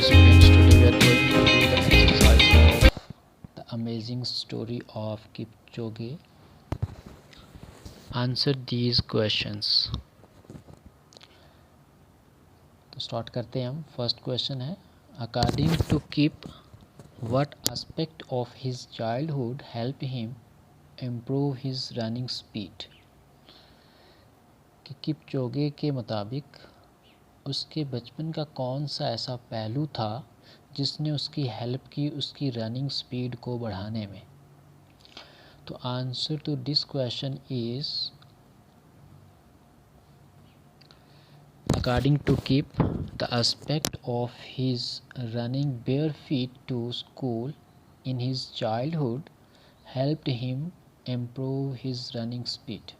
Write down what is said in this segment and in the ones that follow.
students, today we are going to do the exercise of the amazing story of Kipchoge. Answer these questions. तो start करते हैं हम. First question है, according to Kip what aspect of his childhood help him improve his running speed. कि Kipchoge के मुताबिक उसके बचपन का कौन सा ऐसा पहलू था जिसने उसकी हेल्प की उसकी रनिंग स्पीड को बढ़ाने में. तो answer to this question is, according to Kip, the aspect of his running bare feet to school in his childhood helped him improve his running speed.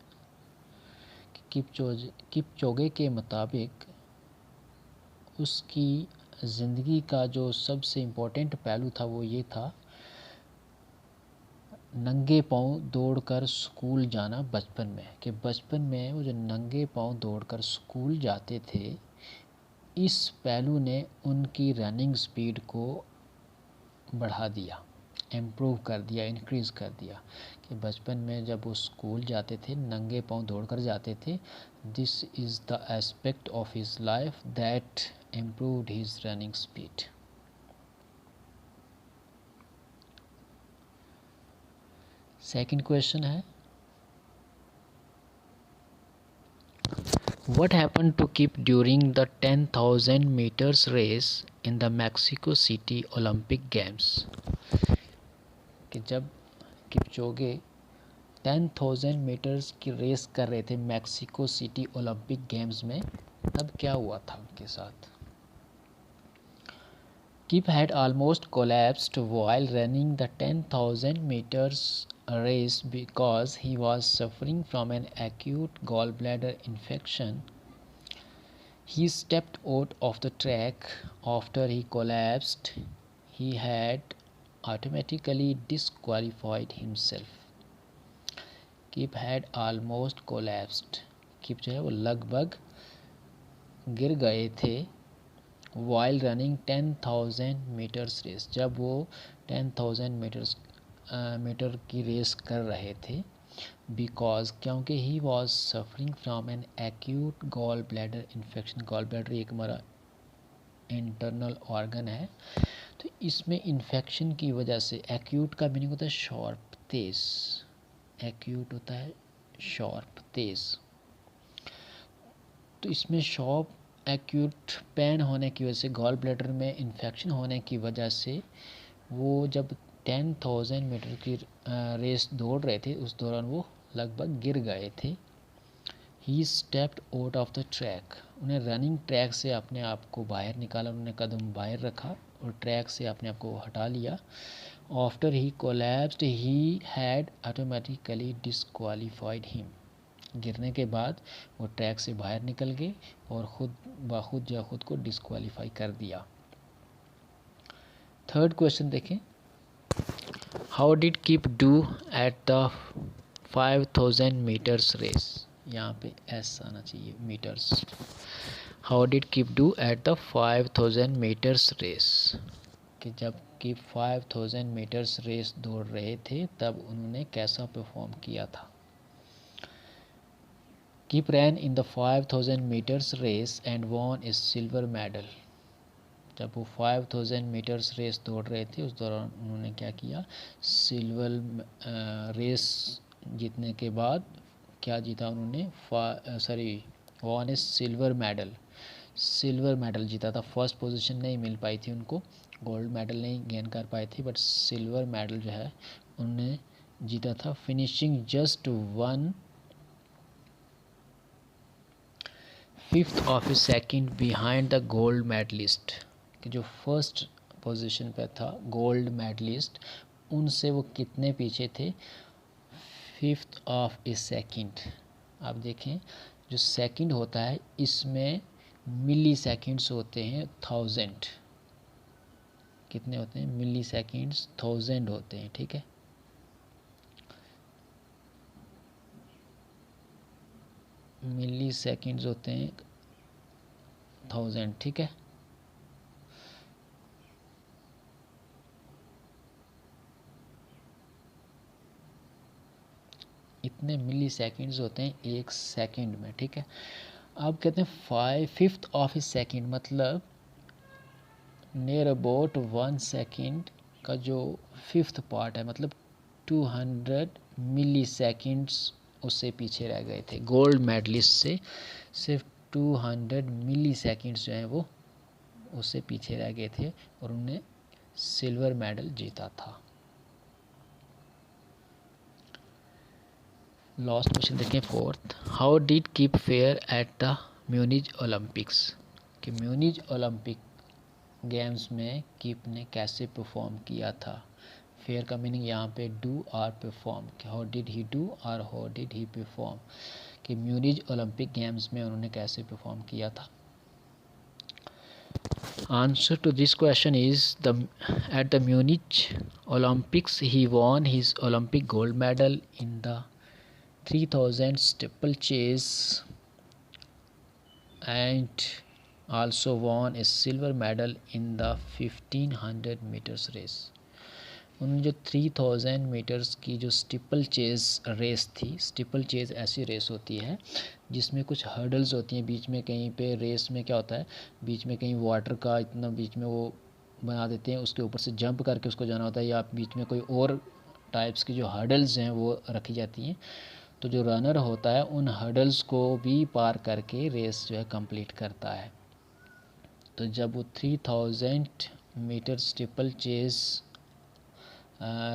Kipchoge के मुताबिक उसकी ज़िंदगी का जो सबसे इम्पोर्टेंट पहलू था वो ये था, नंगे पाँव दौड़कर स्कूल जाना बचपन में. कि बचपन में वो जो नंगे पाँव दौड़कर स्कूल जाते थे, इस पहलू ने उनकी रनिंग स्पीड को बढ़ा दिया, इम्प्रूव कर दिया, इंक्रीज़ कर दिया. कि बचपन में जब वो स्कूल जाते थे, नंगे पाँव दौड़कर जाते थे, this is the aspect of his life that improved his running speed. Second question है, what happened to Kip during the 10,000 meters race in the Mexico City Olympic Games. कि जब किपचोगे 10,000 मीटर्स की रेस कर रहे थे Mexico city Olympic games में, तब क्या हुआ था उनके साथ. Kip had almost collapsed while running the 10,000 meters race because he was suffering from an acute gallbladder infection. He stepped out of the track after he collapsed. He had automatically disqualified himself. Kip had almost collapsed. Kip जो है वो लगभग गिर गए थे. while running 10,000 meters race, जब वो 10,000 metre की रेस कर रहे थे. बिकॉज क्योंकि he was suffering from an acute gall bladder infection. Gall bladder एक हमारा इंटरनल ऑर्गन है, तो इसमें इन्फेक्शन की वजह से, एक्यूट का मीनिंग होता है शार्प, तेज. एक्यूट होता है शार्प, तेज. तो इसमें शार्प एक्यूट पेन होने की वजह से, गॉल ब्लैडर में इन्फेक्शन होने की वजह से वो जब 10,000 मीटर की रेस दौड़ रहे थे, उस दौरान वो लगभग गिर गए थे. ही stepped out of the track. उन्हें रनिंग ट्रैक से अपने आप को बाहर निकाला, उन्होंने कदम बाहर रखा और ट्रैक से अपने आप को हटा लिया. After he collapsed he had automatically disqualified him. गिरने के बाद वो ट्रैक से बाहर निकल गए और खुद को डिस्क्वालीफाई कर दिया. थर्ड क्वेश्चन देखें, how did Kip do at the 5,000 metres race. यहाँ पे एस आना चाहिए, metres. How did Kip do at the 5,000 metres race. कि जब किप 5,000 मीटर्स रेस दौड़ रहे थे, तब उन्होंने कैसा परफॉर्म किया था. Kip ran in the 5,000 meters race and won a silver medal. जब वो 5,000 मीटर्स रेस दौड़ रहे थे, उस दौरान उन्होंने क्या किया, सिल्वर रेस जीतने के बाद क्या जीता उन्होंने, वॉन ए सिल्वर मेडल. सिल्वर मेडल जीता था. फर्स्ट पोजीशन नहीं मिल पाई थी उनको, गोल्ड मेडल नहीं गेन कर पाए थे, बट सिल्वर मेडल जो है उन्होंने जीता था. Finishing just 1/5 of a second behind the gold medallist. कि जो फर्स्ट पोजीशन पे था गोल्ड मेडलिस्ट, उनसे वो कितने पीछे थे, 1/5 ऑफ ए सेकेंड. आप देखें, जो सेकेंड होता है इसमें मिली सेकेंड्स होते हैं 1000. कितने होते हैं मिली सेकेंड्स, 1000 होते हैं. ठीक है, मिली सेकेंड्स होते हैं 1000. ठीक है, इतने मिली सेकेंड्स होते हैं एक सेकंड में, ठीक है। अब कहते हैं 5/5 ऑफ ए सेकेंड, मतलब नियर अबाउट 1 सेकेंड का जो 5th पार्ट है, मतलब 200 मिली सेकेंड्स उससे पीछे रह गए थे। गोल्ड मेडलिस्ट से सिर्फ 200 मिली सेकेंड्स जो हैं वो उससे पीछे रह गए थे और उन्होंने सिल्वर मेडल जीता था। लास्ट क्वेश्चन देखें 4th, how did keep fair at the Munich Olympics, कि म्यूनिच ओलंपिक गेम्स में कीप ने कैसे परफॉर्म किया था। फेयर का मीनिंग यहाँ पे डू और perform, how did he do और हाउ डिड ही परफॉर्म, कि म्यूनिच ओलंपिक गेम्स में उन्होंने कैसे परफॉर्म किया था। Answer to this question is at the Munich Olympics he won his Olympic gold medal in the 3000 steeplechase and also won a silver medal in the 1500 meters race। उन्होंने जो 3000 metres की जो steeple chase race थी, steeple chase ऐसी race होती है जिसमें कुछ हर्डल्स होती हैं बीच में, कहीं पे रेस में क्या होता है बीच में कहीं वाटर का इतना बीच में वो बना देते हैं, उसके ऊपर से जंप करके उसको जाना होता है, या बीच में कोई और टाइप्स की जो हर्डल्स हैं वो रखी जाती हैं। तो जो रनर होता है उन हर्डल्स को भी पार करके रेस जो है कंप्लीट करता है। तो जब वो 3000 मीटर स्टिपल चेज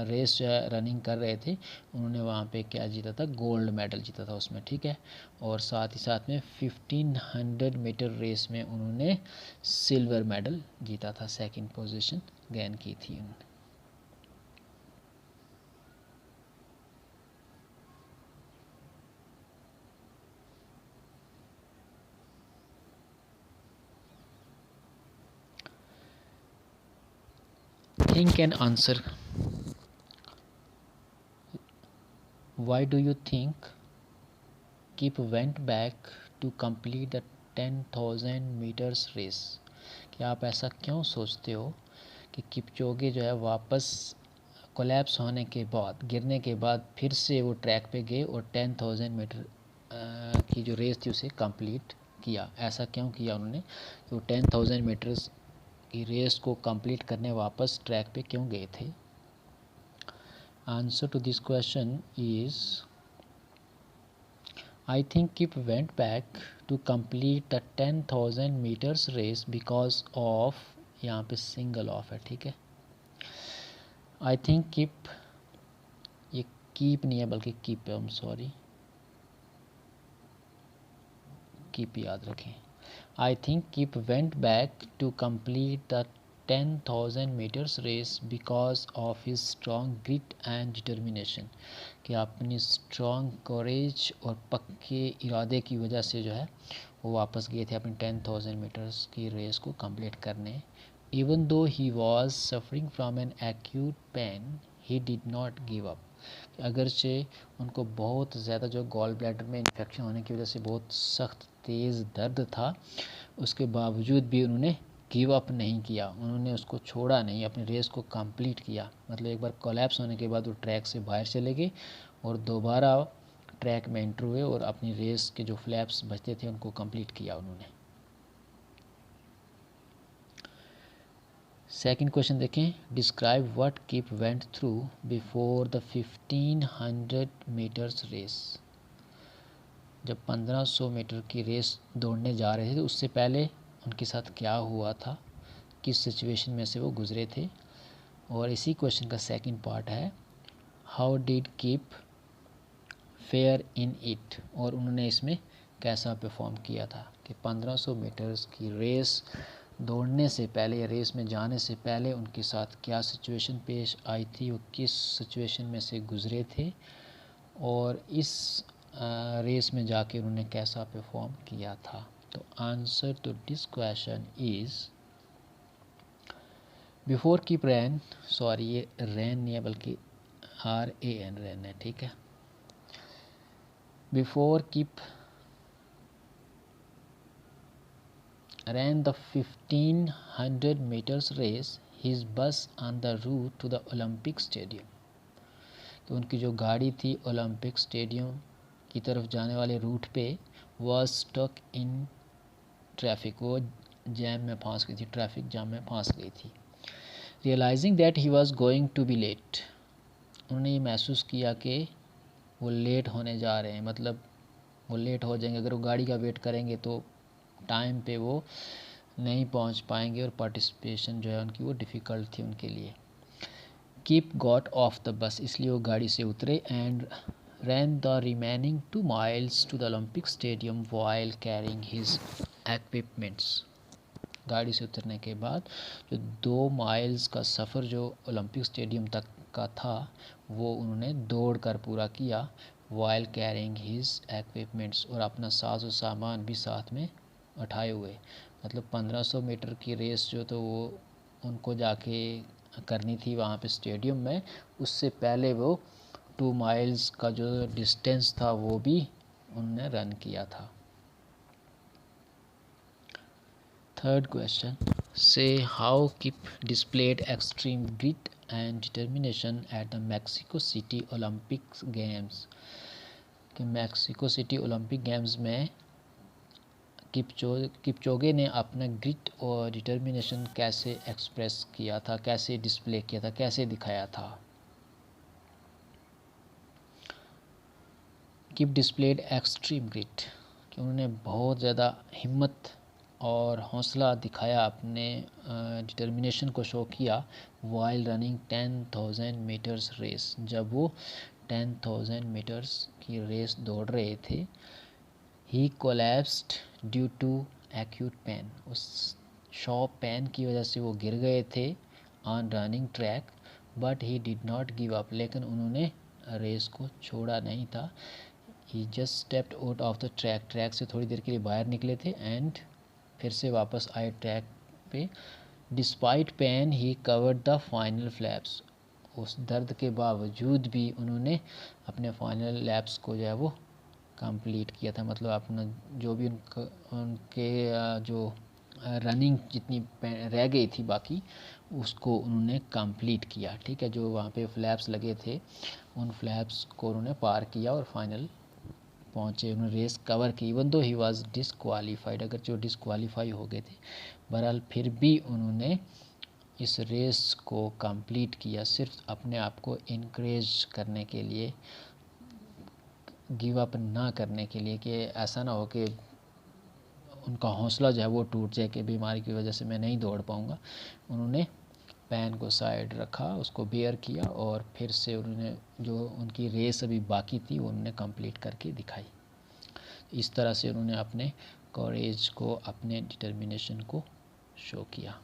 रेस जो है रनिंग कर रहे थे, उन्होंने वहाँ पे क्या जीता था, गोल्ड मेडल जीता था उसमें, ठीक है। और साथ ही साथ में 1500 मीटर रेस में उन्होंने सिल्वर मेडल जीता था, सेकंड पोजीशन गेन की थी उन्होंने। Think and answer, why do you think Kip went back to complete the 10,000 meters race? क्या आप ऐसा क्यों सोचते हो कि किपचोगे जो है वापस कोलैप्स होने के बाद, गिरने के बाद फिर से वो ट्रैक पे गए और 10,000 मीटर की जो रेस थी उसे कंप्लीट किया। ऐसा क्यों किया उन्होंने, वो 10,000 मीटर्स की रेस को कंप्लीट करने वापस ट्रैक पे क्यों गए थे। Answer to this question is I think Kip went back to complete the 10,000 meters race because of, यहाँ पे सिंगल ऑफ है, ठीक है। I think Kip, ये कीप नहीं है बल्कि कीप है, I'm sorry, कीप याद रखें। I think Kip went back to complete the 10,000 meters race because of his strong grit and determination, कि अपनी स्ट्रॉन्ग करेज और पक्के इरादे की वजह से जो है वो वापस गए थे अपनी 10,000 मीटर्स की रेस को कंप्लीट करने। Even though he was suffering from an acute pain he did not give up, अगरचे उनको बहुत ज़्यादा जो गॉल ब्लैडर में इन्फेक्शन होने की वजह से बहुत सख्त तेज़ दर्द था, उसके बावजूद भी उन्होंने गिव अप नहीं किया, उन्होंने उसको छोड़ा नहीं, अपनी रेस को कंप्लीट किया। मतलब एक बार कोलैप्स होने के बाद वो ट्रैक से बाहर चले गए और दोबारा ट्रैक में एंटर हुए और अपनी रेस के जो फ्लैप्स बचते थे उनको कंप्लीट किया उन्होंने। सेकंड क्वेश्चन देखें, describe what Kip went through before the 1500 metres race, जब 1500 मीटर की रेस दौड़ने जा रहे थे तो उससे पहले उनके साथ क्या हुआ था, किस सिचुएशन में से वो गुजरे थे। और इसी क्वेश्चन का सेकंड पार्ट है how did keep fair in it, और उन्होंने इसमें कैसा परफॉर्म किया था कि 1500 मीटर्स की रेस दौड़ने से पहले या रेस में जाने से पहले उनके साथ क्या सिचुएशन पेश आई थी, वो किस सिचुएशन में से गुजरे थे, और इस रेस में जाके उन्होंने कैसा परफॉर्म किया था। तो answer to this question is before Kip ran, sorry ये रैन नहीं है बल्कि RAN रैन है, ठीक है। Before keep ran the 1500 meters race his bus on the route to the Olympic Stadium, तो उनकी जो गाड़ी थी ओलंपिक स्टेडियम की तरफ जाने वाले रूट पे वॉज स्टक इन ट्रैफिक, वो जैम में फंस गई थी, ट्रैफिक जाम में फंस गई थी। Realizing that he was going to be late, उन्होंने ये महसूस किया कि वो लेट होने जा रहे हैं, मतलब वो लेट हो जाएंगे, अगर वो गाड़ी का वेट करेंगे तो टाइम पे वो नहीं पहुंच पाएंगे और पार्टिसिपेशन जो है उनकी वो डिफ़िकल्ट थी उनके लिए। Keep got off the bus, इसलिए वो गाड़ी से उतरे and ran the remaining 2 miles to the Olympic stadium while carrying his equipments. गाड़ी से उतरने के बाद जो 2 miles का सफ़र जो ओलंपिक स्टेडियम तक का था वो उन्होंने दौड़ कर पूरा किया, वाइल कैरिंग हिज इक्विपमेंट्स, और अपना साज और सामान भी साथ में उठाए हुए। मतलब 1500 मीटर की रेस जो तो वो उनको जाके करनी थी वहाँ पे स्टेडियम में, उससे पहले वो 2 miles का जो डिस्टेंस था वो भी उन्होंने रन किया था। थर्ड क्वेश्चन, से how keep displayed extreme grit and determination at the Mexico City Olympic Games, कि मैक्सिको सिटी ओलंपिक गेम्स में किपचोगे ने अपना ग्रिट और डिटर्मिनेशन कैसे एक्सप्रेस किया था, कैसे डिस्प्ले किया था, कैसे दिखाया था। किप डिस्प्लेड एक्सट्रीम ग्रिट, कि उन्होंने बहुत ज़्यादा हिम्मत और हौसला दिखाया, अपने डिटर्मिनेशन को शो किया वाइल रनिंग 10,000 मीटर्स रेस, जब वो 10,000 मीटर्स की रेस दौड़ रहे थे। He collapsed due to acute pain, उस शॉप पेन की वजह से वो गिर गए थे on running track, but he did not give up, लेकिन उन्होंने रेस को छोड़ा नहीं था। He just stepped out of the track, track से थोड़ी देर के लिए बाहर निकले थे एंड फिर से वापस आए ट्रैक पे। Despite pain he covered the final laps, उस दर्द के बावजूद भी उन्होंने अपने फाइनल लैप्स को जो है वो कंप्लीट किया था, मतलब अपना जो भी उनके जो रनिंग जितनी रह गई थी बाकी उसको उन्होंने कंप्लीट किया। ठीक है, जो वहाँ पे फ्लैप्स लगे थे उन फ्लैप्स को उन्होंने पार किया और फाइनल पहुँचे, उन्होंने रेस कवर की। Even though he was disqualified, अगर जो डिसक्वालीफाई हो गए थे, बहरहाल फिर भी उन्होंने इस रेस को कंप्लीट किया, सिर्फ अपने आप को इनक्रेज करने के लिए, गिव अप ना करने के लिए, कि ऐसा ना हो कि उनका हौसला जो है वो टूट जाए कि बीमारी की वजह से मैं नहीं दौड़ पाऊँगा। उन्होंने पेन को साइड रखा, उसको बेयर किया और फिर से उन्होंने जो उनकी रेस अभी बाकी थी वो उन्होंने कंप्लीट करके दिखाई। इस तरह से उन्होंने अपने करेज को, अपने डिटर्मिनेशन को शो किया।